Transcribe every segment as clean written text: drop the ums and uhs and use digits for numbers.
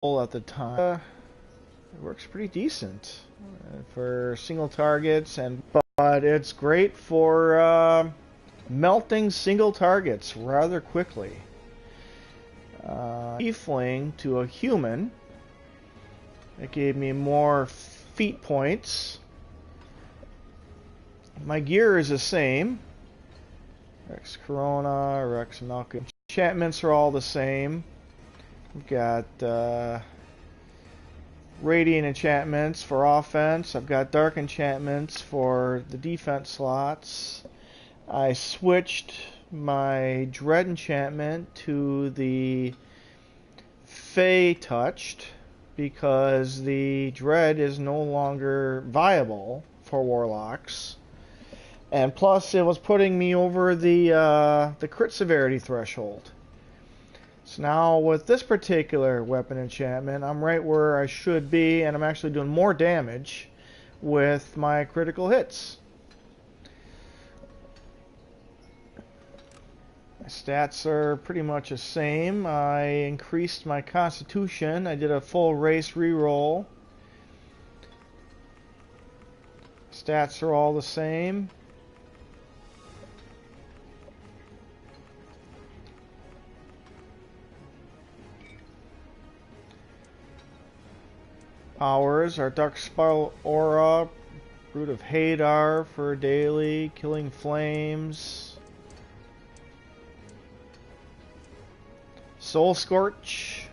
at the time. It works pretty decent for single targets, but it's great for melting single targets rather quickly. Tiefling to a human. It gave me more feat points. My gear is the same. Rex Corona, Rex Malcolm. Enchantments are all the same. We've got Radiant enchantments for offense. I've got Dark enchantments for the defense slots. I switched my Dread enchantment to the Fey Touched because the Dread is no longer viable for Warlocks. And plus, it was putting me over the crit severity threshold. So now, with this particular weapon enchantment, I'm right where I should be, and I'm actually doing more damage with my critical hits. My stats are pretty much the same. I increased my constitution. I did a full race reroll. Stats are all the same. Powers are Dark Spiral Aura, Root of Hadar for daily, Killing Flames, Soul Scorch,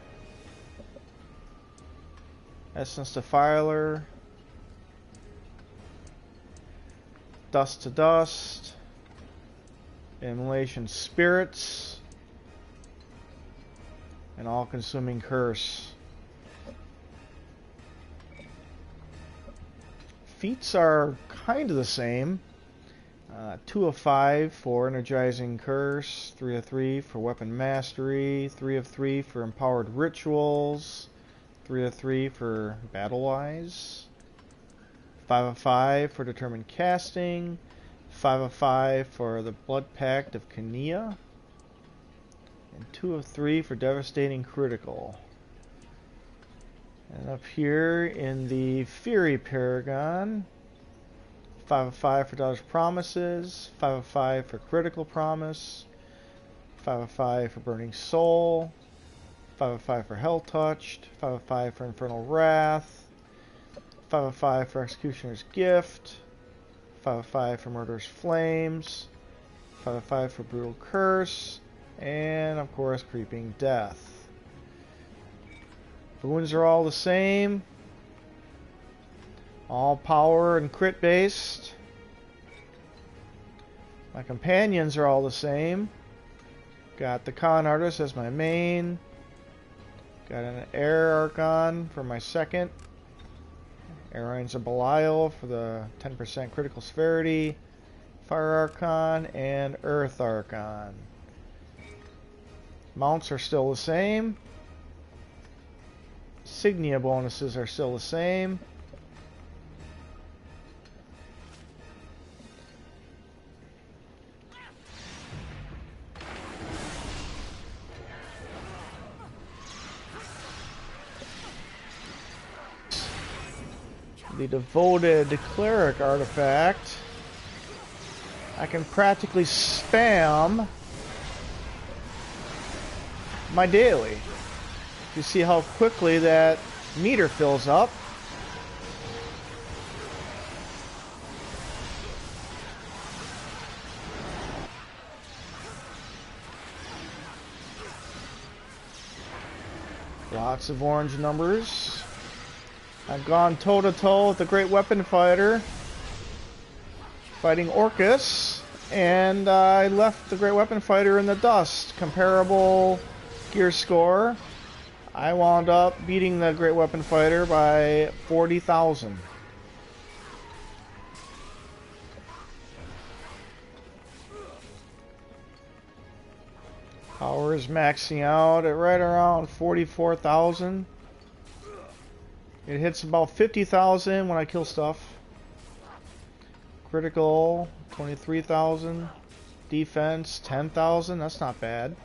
Essence Defiler, Dust to Dust, Immolation Spirits, and All-Consuming Curse. Feats are kind of the same. 2 of 5 for Energizing Curse, 3 of 3 for Weapon Mastery, 3 of 3 for Empowered Rituals, 3 of 3 for Battle Wise, 5 of 5 for Determined Casting, 5 of 5 for the Blood Pact of Kenia, and 2 of 3 for Devastating Critical. And up here in the Fury Paragon, 5 of 5 for Dodge Promises, 5 of 5 for Critical Promise, 5 of 5 for Burning Soul, 5 of 5 for Hell Touched, 5 of 5 for Infernal Wrath, 5 of 5 for Executioner's Gift, 5 of 5 for Murderous Flames, 5 of 5 for Brutal Curse, and of course Creeping Death. Wounds are all the same. All power and crit based. My companions are all the same. Got the Con Artist as my main. Got an Air Archon for my second. Airines of Belial for the 10% critical severity. Fire Archon and Earth Archon. Mounts are still the same. Signia bonuses are still the same. The Devoted Cleric artifact. I can practically spam my daily. You see how quickly that meter fills up. Lots of orange numbers. I've gone toe-to-toe with the Great Weapon Fighter, fighting Orcus, and I left the Great Weapon Fighter in the dust. Comparable gear score. I wound up beating the Great Weapon Fighter by 40,000. Power is maxing out at right around 44,000. It hits about 50,000 when I kill stuff. Critical, 23,000. Defense, 10,000. That's not bad.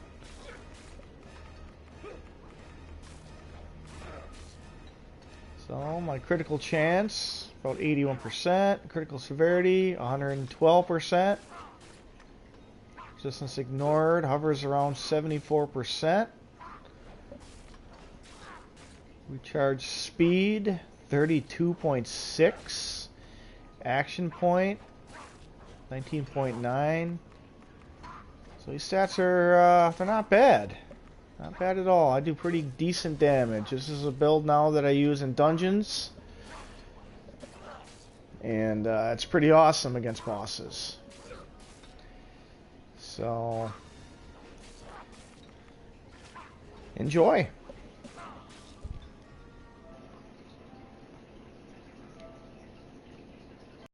So my critical chance, about 81%. Critical severity, 112%. Resistance ignored, hovers around 74%. Recharge speed, 32.6. Action point, 19.9. So these stats are, they're not bad. Not bad at all. I do pretty decent damage. This is a build now that I use in dungeons. And it's pretty awesome against bosses. So, enjoy.